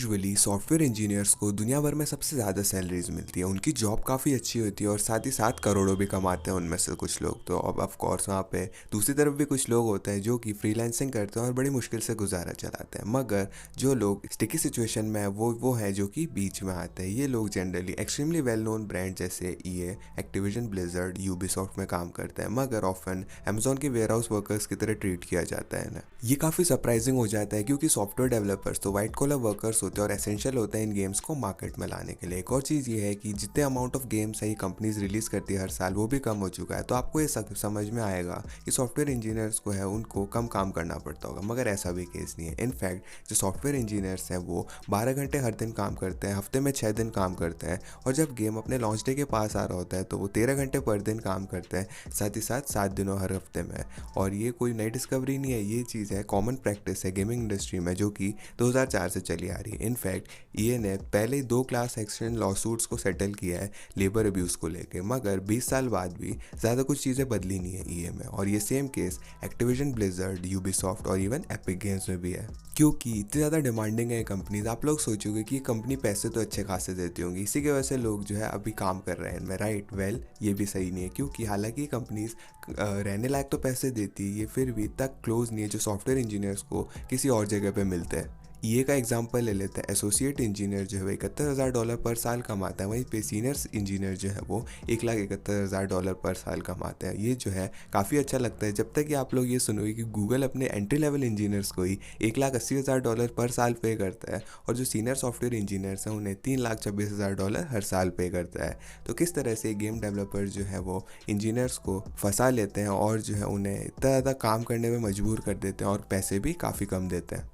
Usually software engineers को दुनिया भर में सबसे ज़्यादा सैलरीज मिलती है। उनकी जॉब काफ़ी अच्छी होती है और साथ ही साथ करोड़ों भी कमाते हैं उनमें से कुछ लोग। तो अब ऑफ कोर्स वहाँ पे दूसरी तरफ भी कुछ लोग होते हैं जो कि फ्रीलांसिंग करते हैं और बड़ी मुश्किल से गुजारा चलाते हैं। मगर जो लोग स्टिकी सिचुएशन में है वो है जो कि बीच में आते हैं। ये लोग generally extremely well known brand जैसे ईए, एक्टिविजन ब्लिजर्ड, यूबीसॉफ्ट में काम करते हैं, मगर ऑफन अमेजोन के वेयर हाउस वर्कर्स की तरह ट्रीट किया जाता है ना। ये काफ़ी सरप्राइजिंग हो जाता है क्योंकि सॉफ्टवेयर डेवलपर्स तो वाइट कॉलर वर्कर्स होते हैं और एसेंशियल होते हैं इन गेम्स को मार्केट में लाने के लिए। एक और चीज़ ये है कि जितने अमाउंट ऑफ गेम्स है ये कंपनीज रिलीज करती है हर साल वो भी कम हो चुका है। तो आपको ये समझ में आएगा कि सॉफ्टवेयर इंजीनियर्स को है उनको कम काम करना पड़ता होगा, मगर ऐसा भी केस नहीं है। इनफैक्ट जो सॉफ्टवेयर इंजीनियर्स हैं वो 12 घंटे हर दिन काम करते हैं, हफ्ते में 6 दिन काम करते हैं, और जब गेम अपने लॉन्च डे के पास आ रहा होता है तो वो 13 घंटे पर दिन काम करते हैं, साथ ही साथ 7 दिनों हर हफ्ते में। और ये कोई नई डिस्कवरी नहीं है, ये चीज़ है कॉमन प्रैक्टिस है गेमिंग इंडस्ट्री में जो कि 2004 से चली आ रही है। इनफैक्ट ईए ने पहले 2 क्लास एक्शन लॉसूट्स को सेटल किया है लेबर अब्यूज़ को लेकर, मगर 20 साल बाद भी ज़्यादा कुछ चीज़ें बदली नहीं है ईए में। और ये same case Activision blizzard, Ubisoft और इवन एपिक गेम्स में भी है। क्योंकि इतनी ज़्यादा डिमांडिंग है कंपनीज, आप लोग सोचोगे कि ये कंपनी पैसे तो अच्छे खासे देती होंगी, इसी की वजह से लोग जो है अभी काम कर रहे हैं इनमें, राइट? वेल, ये भी सही नहीं है क्योंकि हालांकि कंपनीज रहने लायक तो पैसे देती है, ये फिर भी तक क्लोज नहीं है जो सॉफ्टवेयर इंजीनियर्स को किसी और जगह पे मिलते हैं। ईए का एग्जांपल ले लेते हैं। एसोसिएट इंजीनियर जो है $71,000 पर साल कमाता है, वहीं पे सीनियर इंजीनियर जो है वो $1,71,000 पर साल कमाते हैं। ये जो है काफ़ी अच्छा लगता है जब तक कि आप लोग ये सुनोगे कि गूगल अपने एंट्री लेवल इंजीनियर्स को ही $1,80,000 पर साल पे करता है, और जो सीनियर सॉफ्टवेयर इंजीनियर्स हैं उन्हें $3,26,000 हर साल पे करता है। तो किस तरह से गेम डेवलपर जो है वो इंजीनियर्स को फंसा लेते हैं और जो है उन्हें इतना ज़्यादा काम करने में मजबूर कर देते हैं और पैसे भी काफ़ी कम देते हैं।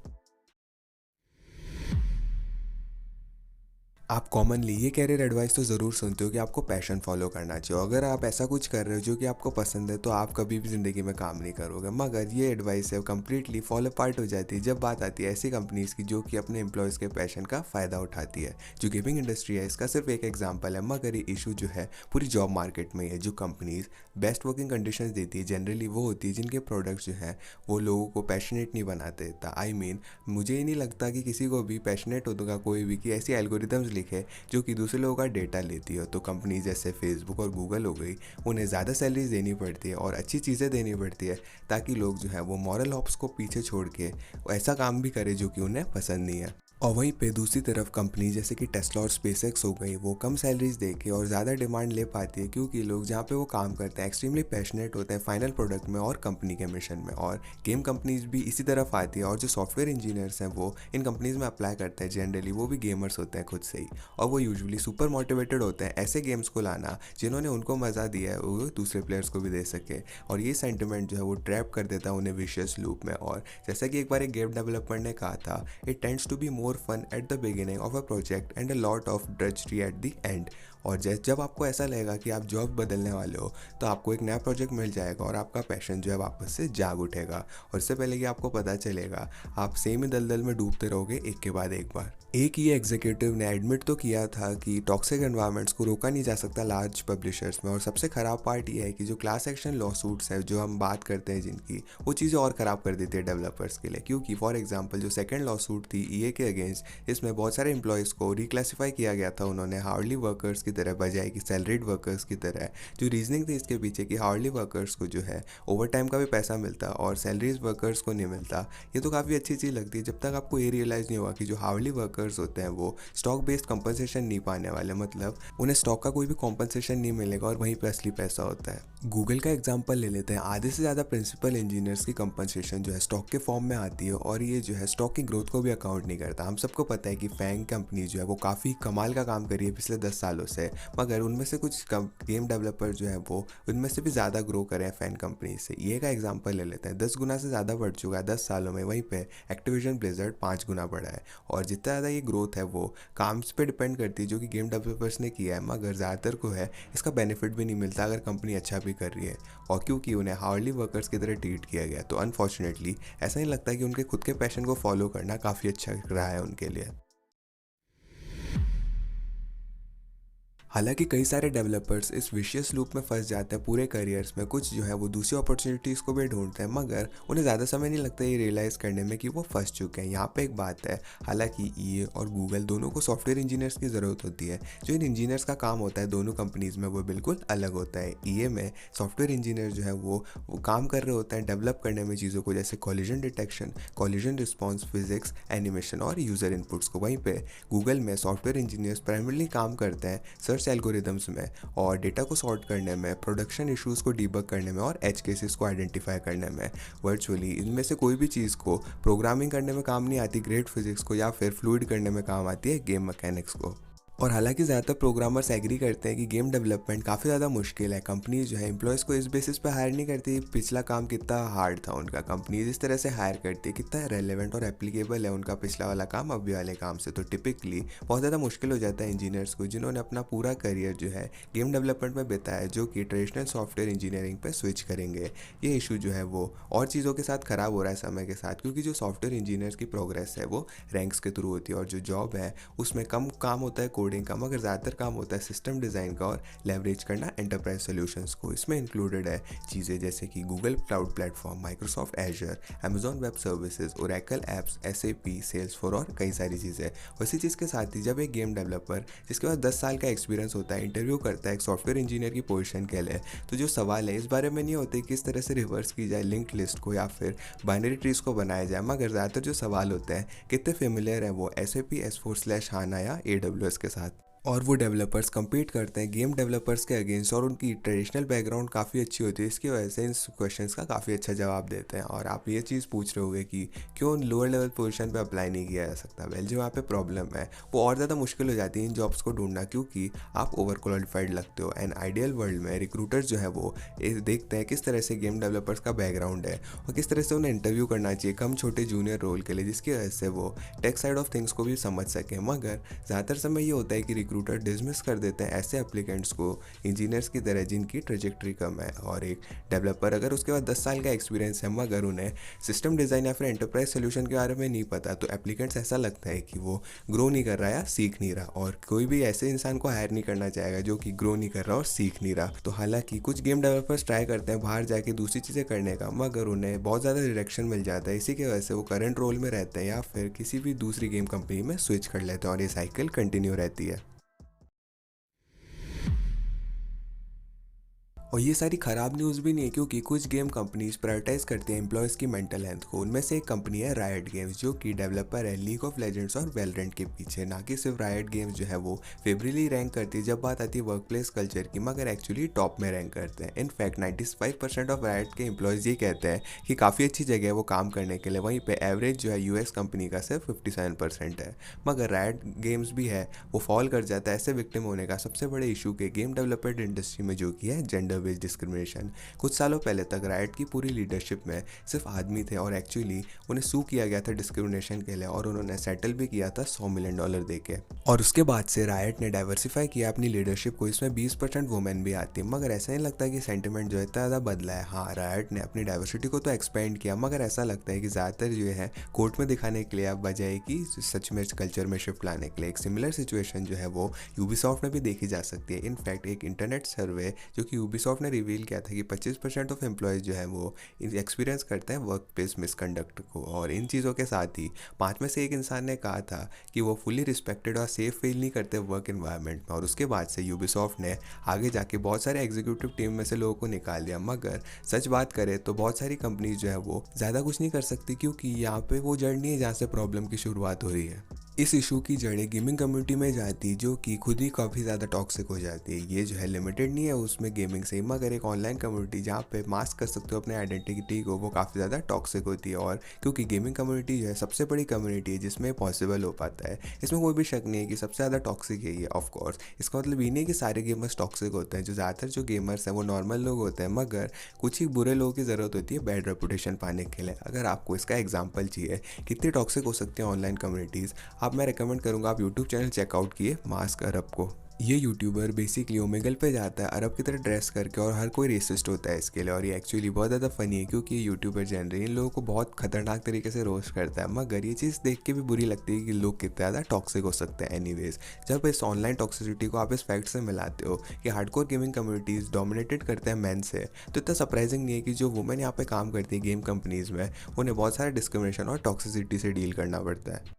आप कॉमनली ये कैरियर एडवाइस तो ज़रूर सुनते हो कि आपको पैशन फॉलो करना चाहिए। अगर आप ऐसा कुछ कर रहे हो जो कि आपको पसंद है तो आप कभी भी ज़िंदगी में काम नहीं करोगे, मगर ये एडवाइस है कम्प्लीटली फॉल अपार्ट हो जाती है जब बात आती है ऐसी कंपनीज़ की जो कि अपने एम्प्लॉयज़ के पैशन का फ़ायदा उठाती है। जो गेमिंग इंडस्ट्री है इसका सिर्फ एक एग्जाम्पल है, मगर ये इशू जो है पूरी जॉब मार्केट में है। जो कंपनीज़ बेस्ट वर्किंग कंडीशन देती है जनरली वो होती है जिनके प्रोडक्ट्स जो हैं वो लोगों को पैशनेट नहीं बनाते देता। आई मीन, मुझे ही नहीं लगता कि किसी को भी पैशनेट होगा कोई भी कि ऐसी एल्गोरिदम्स लिखे जो कि दूसरे लोगों का डेटा लेती हो। तो कंपनी जैसे फेसबुक और गूगल हो गई, उन्हें ज़्यादा सैलरीज देनी पड़ती है और अच्छी चीज़ें देनी पड़ती है ताकि लोग जो है वो मॉरल हॉप्स को पीछे छोड़ के ऐसा काम भी करें जो कि उन्हें पसंद नहीं है। और वहीं पे दूसरी तरफ कंपनी जैसे कि टेस्ला और स्पेसएक्स हो गई, वो कम सैलरीज दे के और ज़्यादा डिमांड ले पाती है क्योंकि लोग जहाँ पे वो काम करते हैं एक्सट्रीमली पैशनेट होते हैं फाइनल प्रोडक्ट में और कंपनी के मिशन में। और गेम कंपनीज भी इसी तरफ आती है और जो सॉफ्टवेयर इंजीनियर्स हैं वो इन कंपनीज में अप्लाई करते हैं, जनरली वो भी गेमर्स होते हैं खुद से ही, और वो यूजुअली सुपर मोटिवेटेड होते हैं ऐसे गेम्स को लाना जिन्होंने उनको मज़ा दिया है वो दूसरे प्लेयर्स को भी दे सके। और ये सेंटिमेंट जो है वो ट्रैप कर देता है उन्हें विशियस लूप में। और जैसा कि एक बार एक गेम डेवलपर ने कहा था, it tends to be more fun at the beginning of a project and a lot of drudgery at the end। और जब आपको ऐसा लगेगा कि आप जॉब बदलने वाले हो तो आपको एक नया प्रोजेक्ट मिल जाएगा और आपका पैशन जो है वापस से जाग उठेगा, और इससे पहले कि आपको पता चलेगा आप सेम ही दलदल में डूबते रहोगे एक के बाद एक बार। एक ही एग्जीक्यूटिव ने एडमिट तो किया था कि टॉक्सिक एनवायरनमेंट्स को रोका नहीं जा सकता लार्ज पब्लिशर्स में। और सबसे ख़राब पार्ट ये है कि जो क्लास एक्शन लॉ सूट्स है जो हम बात करते हैं जिनकी, वो चीज़ें और ख़राब कर देती है डेवलपर्स के लिए। क्योंकि फॉर एग्जांपल जो सेकंड लॉ सूट थी ईए के अगेंस्ट, इसमें बहुत सारे एम्प्लॉयज़ को रिक्लासीफाई किया गया था उन्होंने हार्डली वर्कर्स की तरह बजाय कि सैलरीड वर्कर्स की तरह। जो रीजनिंग थी इसके पीछे कि हार्डली वर्कर्स को जो है ओवर टाइम का भी पैसा मिलता और सैलरीज वर्कर्स को नहीं मिलता। ये तो काफ़ी अच्छी चीज़ लगती है जब तक आपको ये रियलाइज़ नहीं हुआ कि जो हार्डली वर्कर्स होते हैं वो स्टॉक बेस्ड कंपनसेशन नहीं पाने वाले, मतलब उन्हें स्टॉक का कोई भी कॉम्पनसेशन नहीं मिलेगा और वहीं पर असली पैसा होता है। गूगल का एग्जाम्पल ले लेते हैं। आधे से ज़्यादा प्रिंसिपल इंजीनियर्स की कंपनसेशन जो है स्टॉक के फॉर्म में आती है और ये जो है स्टॉक की ग्रोथ को भी अकाउंट नहीं करता। हम सबको पता है कि फैंग कंपनी जो है वो काफ़ी कमाल का काम करी है पिछले 10 सालों से, मगर उनमें से कुछ गेम डेवलपर जो है वो उनमें से भी ज़्यादा ग्रो करे हैं फैन कंपनी से। ये का एग्जांपल ले लेते हैं। 10 गुना से ज़्यादा बढ़ चुका है 10 सालों में, वहीं पे एक्टिविजन ब्लिजर्ड 5 गुना बढ़ा है। और जितना ज़्यादा ये ग्रोथ है वो काम पे डिपेंड करती है जो कि गेम डेवलपर्स ने किया है, मगर ज़्यादातर को है इसका बेनिफिट भी नहीं मिलता अगर कंपनी अच्छा भी कर रही है। और क्योंकि उन्हें हार्डली वर्कर्स की तरह ट्रीट किया गया तो अनफॉर्चुनेटली ऐसा नहीं लगता कि उनके खुद के पैशन को फॉलो करना काफ़ी अच्छा रहा है उनके लिए। हालांकि कई सारे डेवलपर्स इस विशियस लूप में फंस जाते हैं पूरे करियर्स में। कुछ जो है वो दूसरी अपॉर्चुनिटीज़ को भी ढूंढते हैं, मगर उन्हें ज़्यादा समय नहीं लगता ये रियलाइज़ करने में कि वो फंस चुके हैं। यहाँ पे एक बात है, हालांकि ईए और गूगल दोनों को सॉफ्टवेयर इंजीनियर्स की ज़रूरत होती है। जो इन इंजीनियर्स का काम होता है दोनों कंपनीज़ में वो बिल्कुल अलग होता है। ईए में सॉफ्टवेयर इंजीनियर जो है वो काम कर रहे होते हैं डेवलप करने में चीज़ों को, जैसे collision detection, collision response, physics, animation और यूज़र इनपुट्स को। वहीं पे गूगल में सॉफ्टवेयर इंजीनियर्स प्राइमरली काम करते हैं सर्च एल्गोरिदम्स में और डेटा को सॉर्ट करने में, प्रोडक्शन इश्यूज़ को डीबग करने में और एज केसेस को आइडेंटिफाई करने में। वर्चुअली इनमें से कोई भी चीज़ को प्रोग्रामिंग करने में काम नहीं आती ग्रेड फिजिक्स को, या फिर फ्लूइड करने में काम आती है गेम मैकेनिक्स को। और हालांकि ज़्यादातर प्रोग्रामर्स एग्री करते हैं कि गेम डेवलपमेंट काफ़ी ज़्यादा मुश्किल है। कंपनीज जो है एम्प्लॉयज़ को इस बेसिस पे हायर नहीं करती पिछला काम कितना हार्ड था उनका, कंपनीज इस तरह से हायर करती है कितना रेलेवेंट और एप्लीकेबल है उनका पिछला वाला काम अभी वाले काम से। तो टिपिकली बहुत ज़्यादा मुश्किल हो जाता है इंजीनियर्स को जिन्होंने अपना पूरा करियर जो है गेम डेवलपमेंट में बिताया, जो कि ट्रेडिशनल सॉफ्टवेयर इंजीनियरिंग पर स्विच करेंगे। ये इशू जो है वो और चीज़ों के साथ ख़राब हो रहा है समय के साथ, क्योंकि जो सॉफ्टवेयर इंजीनियर्स की प्रोग्रेस है वो रैंक्स के थ्रू होती है और जो जॉब है उसमें कम काम होता है कोडिंग का, मगर ज़्यादातर काम होता है सिस्टम डिज़ाइन का और लेवरेज करना एंटरप्राइज सॉल्यूशंस को। इसमें इंक्लूडेड है चीज़ें जैसे कि Google cloud platform, Microsoft Azure, Amazon web services, Oracle apps, SAP, Salesforce और कई सारी चीज़ें। उसी चीज़ के साथ ही जब एक गेम डेवलपर जिसके पास 10 साल का एक्सपीरियंस होता है इंटरव्यू करता है एक सॉफ्टवेयर इंजीनियर की पोजीशन के लिए, तो जो सवाल है इस बारे में नहीं होते किस तरह से रिवर्स की जाए लिंक्ड लिस्ट को या फिर बाइनरी ट्रीज को बनाया जाए, मगर ज़्यादातर जो सवाल होते हैं कितने फेमिलियर है वो एसएपी, S4/HANA या AWS के साथ। और वो डेवलपर्स compete करते हैं गेम डेवलपर्स के अगेंस्ट और उनकी ट्रेडिशनल बैकग्राउंड काफ़ी अच्छी होती है। इसकी वजह से इन क्वेश्चंस का काफ़ी अच्छा जवाब देते हैं। और आप ये चीज़ पूछ रहे होगे कि क्यों लोअर लेवल पोजीशन पे अप्लाई नहीं किया जा सकता। वेल, जो वहाँ पे प्रॉब्लम है वो और ज़्यादा मुश्किल हो जाती है इन जॉब्स को ढूंढना, क्योंकि आप ओवर क्वालिफाइड लगते हो। एंड आइडियल वर्ल्ड में रिक्रूटर्स जो है वो देखते हैं किस तरह से गेम डेवलपर्स का बैकग्राउंड है और किस तरह से उन्हें इंटरव्यू करना चाहिए कम छोटे जूनियर रोल के लिए, जिसकी वजह से वो टेक साइड ऑफ थिंग्स को भी समझ सकें। मगर ज़्यादातर समय ये होता है कि रिक्रूटर डिसमिस कर देते हैं ऐसे एप्लीकेंट्स को इंजीनियर्स की तरह जिनकी ट्रेजेक्ट्री कम है। और एक डेवलपर अगर उसके बाद 10 साल का एक्सपीरियंस है मगर उन्हें सिस्टम डिज़ाइन या फिर एंटरप्राइज सोल्यूशन के बारे में नहीं पता, तो एप्लीकेंट्स ऐसा लगता है कि वो ग्रो नहीं कर रहा या सीख नहीं रहा। और कोई भी ऐसे इंसान को हायर नहीं करना चाहेगा जो कि ग्रो नहीं कर रहा और सीख नहीं रहा। तो हालांकि कुछ गेम डेवलपर्स ट्राई करते हैं बाहर जाके दूसरी चीज़ें करने का, मगर उन्हें बहुत ज़्यादा डायरेक्शन मिल जाता है। इसी की वजह से वो करंट रोल में रहते हैं या फिर किसी भी दूसरी गेम कंपनी में स्विच कर लेते हैं और ये साइकिल कंटिन्यू रहती है। और ये सारी ख़राब न्यूज़ भी नहीं है, क्योंकि कुछ गेम कंपनीज प्रायोरिटाइज करती हैं एम्प्लॉयज़ की मेंटल हेल्थ को। उनमें से एक कंपनी है रायट गेम्स, जो कि डेवलपर है लीग ऑफ लेजेंड्स और वेलोरेंट के पीछे। ना कि सिर्फ रायट गेम्स जो है वो फेवरली रैंक करती है जब बात आती है वर्क प्लेस कल्चर की, मगर एक्चुअली टॉप में रैंक करते हैं। इनफैक्ट 95% ऑफ रायट के एम्प्लॉयज़ ये कहते हैं कि काफ़ी अच्छी जगह है वो काम करने के लिए। वहीं पर एवरेज जो है यूएस कंपनी का सिर्फ 57% है। मगर रायट गेम्स भी है वो फॉल कर जाता है ऐसे विक्टिम होने का सबसे बड़े इशू के गेम डेवलपमेंट इंडस्ट्री में, जो कि है जेंडर बेस्ड डिस्क्रिमिनेशन। कुछ सालों पहले तक रायट की पूरी लीडरशिप में सिर्फ आदमी थे और एक्चुअली उन्हें सू किया गया था डिस्क्रिमिनेशन के लिए और उन्होंने सेटल भी किया था $100 मिलियन देके। और उसके बाद से रायट ने डाइवर्सिफाई किया अपनी लीडरशिप को, इसमें 20% वुमेन भी आती है। मगर ऐसा नहीं लगता कि सेंटिमेंट जो है इतना ज़्यादा बदला है। हाँ, रायट ने अपनी डाइवर्सिटी को तो एक्सपेंड किया, मगर ऐसा लगता है कि ज़्यादातर जो है कोर्ट में दिखाने के लिए अब बजाय कि सच में कल्चर में शिफ्ट लाने के लिए। एक सिमिलर सिचुएशन जो है वो यूबीसॉफ्ट में भी देखी जा सकती है। इनफैक्ट एक इंटरनेट सर्वे जो कि यूबीसॉफ्ट ने रिवील किया था कि 25% ऑफ एम्प्लॉयज़ जो है वो एक्सपीरियंस करते हैं वर्क प्लेस मिसकंडक्ट को। और इन चीज़ों के साथ ही 5 में से एक इंसान ने कहा था कि वो फुली रिस्पेक्टेड और सेफ फील नहीं करते वर्क एनवायरनमेंट में। और उसके बाद से यूबीसॉफ्ट ने आगे जाके बहुत सारे एग्जीक्यूटिव टीम में से लोगों को निकाल दिया। मगर सच बात करें तो बहुत सारी कंपनीज जो है वो ज़्यादा कुछ नहीं कर सकती, क्योंकि यहाँ पे वो जड़ नहीं है जहाँ से प्रॉब्लम की शुरुआत हो रही है। इस इशू की जड़ें गेमिंग कम्युनिटी में जाती, जो कि खुद ही काफ़ी ज़्यादा टॉक्सिक हो जाती है। ये जो है लिमिटेड नहीं है उसमें गेमिंग से, मगर एक ऑनलाइन कम्युनिटी जहाँ पे मास्क कर सकते हो अपने आइडेंटिटी को, वो काफ़ी ज़्यादा टॉक्सिक होती है। और क्योंकि गेमिंग कम्युनिटी जो है सबसे बड़ी कम्युनिटी है जिसमें पॉसिबल हो पाता है, इसमें कोई भी शक नहीं है कि सबसे ज़्यादा टॉक्सिक है ये। ऑफकोर्स इसका मतलब ये नहीं है कि सारे गेमर्स टॉक्सिक होते हैं। जो ज़्यादातर जो गेमर्स हैं वो नॉर्मल लोग होते हैं, मगर कुछ ही बुरे लोगों की ज़रूरत होती है बैड रेपुटेशन पाने के लिए। अगर आपको इसका एग्जाम्पल चाहिए कितनी टॉक्सिक हो सकती है ऑनलाइन कम्युनिटीज़, आप मैं रिकमेंड करूँगा आप यूट्यूब चैनल चेकआउट किए मास्क अरब को। ये यूट्यूबर बेसिकली ओमेगल पे जाता है अरब की तरह ड्रेस करके और हर कोई रेसिस्ट होता है इसके लिए। और ये एक्चुअली बहुत ज़्यादा फनी है क्योंकि ये यूट्यूबर जनरली इन लोगों को बहुत खतरनाक तरीके से रोस्ट करता है। मगर ये चीज़ देख के भी बुरी लगती है कि लोग कितने ज़्यादा टॉक्सिक हो सकते हैं। एनीवेज, जब इस ऑनलाइन टॉक्सिसिटी को आप इस फैक्ट से मिलाते हो कि हार्डकोर गेमिंग कम्युनिटीज़ डोमिनेटेड करते हैं मैन से, तो इतना सरप्राइजिंग नहीं है कि जो वुमेन यहाँ पे काम करती है गेम कंपनीज़ में, उन्हें बहुत सारे डिस्क्रिमिनेशन और टॉक्सिसिटी से डील करना पड़ता है।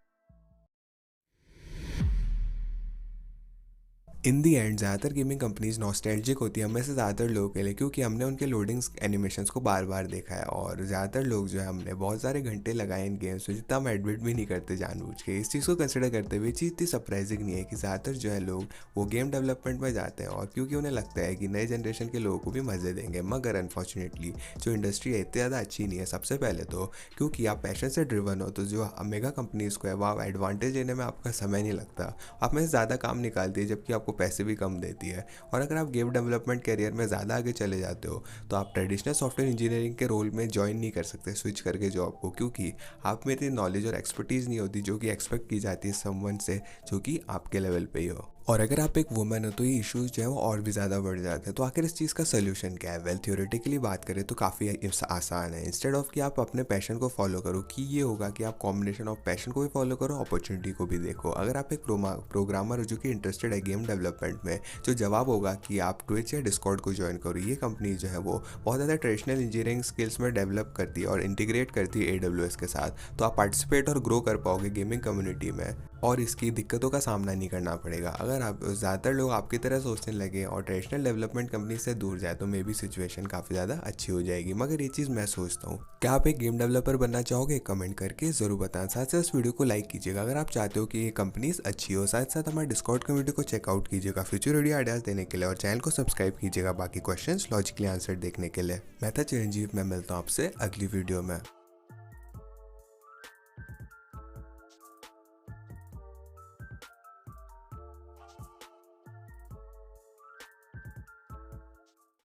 इन दी एंड ज़्यादातर गेमिंग कंपनीज नॉस्टैल्जिक होती है हमें से ज़्यादातर लोगों के लिए, क्योंकि हमने उनके लोडिंग्स एनिमेशंस को बार बार देखा है। और ज़्यादातर लोग जो है हमने बहुत सारे घंटे लगाए इन गेम्स में, जितना हम एडमिट भी नहीं करते जानबूझ के। इस चीज़ को कंसिडर करते हुए चीज़ इतनी सरप्राइजिंग नहीं है कि ज़्यादातर जो है लोग वो गेम डेवलपमेंट में जाते हैं, और क्योंकि उन्हें लगता है कि नए जनरेशन के लोगों को भी मज़े देंगे। मगर अनफॉर्चुनेटली जो इंडस्ट्री है इतनी ज़्यादा अच्छी नहीं है। सबसे पहले तो क्योंकि आप पैशन से ड्रिवन हो, तो जो मेगा कंपनीज़ को है वह एडवांटेज लेने में आपका समय नहीं लगता, आप में से ज़्यादा काम निकालती है जबकि आपको पैसे भी कम देती है। और अगर आप गेम डेवलपमेंट करियर में ज़्यादा आगे चले जाते हो तो आप ट्रेडिशनल सॉफ्टवेयर इंजीनियरिंग के रोल में ज्वाइन नहीं कर सकते स्विच करके जॉब को, क्योंकि आप में इतनी नॉलेज और एक्सपर्टीज़ नहीं होती जो कि एक्सपेक्ट की जाती है समवन से जो कि आपके लेवल पे ही हो। और अगर आप एक वुमेन हो तो ये इश्यूज जो है वो और भी ज़्यादा बढ़ जाते हैं। तो आखिर इस चीज़ का सोल्यूशन क्या है? वेल, थ्योरेटिकली बात करें तो काफ़ी आसान है। इंस्टेड ऑफ कि आप अपने पैशन को फॉलो करो, कि ये होगा कि आप कॉम्बिनेशन ऑफ पैशन को भी फॉलो करो, अपॉर्चुनिटी को भी देखो। अगर आप एक प्रोग्रामर हो जो कि इंटरेस्टेड है गेम डेवलपमेंट में, जो जवाब होगा कि आप ट्विच या डिस्कॉर्ड को ज्वाइन करो। ये कंपनी जो है वो बहुत ज़्यादा ट्रेडिशनल इंजीनियरिंग स्किल्स में डेवलप करती है और इंटीग्रेट करती है AWS के साथ। तो आप पार्टिसिपेट और ग्रो कर पाओगे गेमिंग कम्युनिटी में और इसकी दिक्कतों का सामना नहीं करना पड़ेगा। अगर आप ज़्यादातर लोग आपकी तरह सोचने लगे और ट्रेडिशनल डेवलपमेंट कंपनी से दूर जाए तो मे बी सिचुएशन काफ़ी ज़्यादा अच्छी हो जाएगी। मगर ये चीज़ मैं सोचता हूँ, क्या आप एक गेम डेवलपर बनना चाहोगे? कमेंट करके ज़रूर बताएं। साथ साथ इस वीडियो को लाइक कीजिएगा अगर आप चाहते हो कि ये कंपनीज अच्छी हो। साथ साथ हमारे डिस्कॉर्ड कम्युनिटी को चेकआउट कीजिएगा फ्यूचर वीडियो आइडियाज़ देने के लिए, और चैनल को सब्सक्राइब कीजिएगा बाकी क्वेश्चंस लॉजिकली आंसर देखने के लिए। मैं था चिरंजीव, मैं मिलता हूँ आपसे अगली वीडियो में।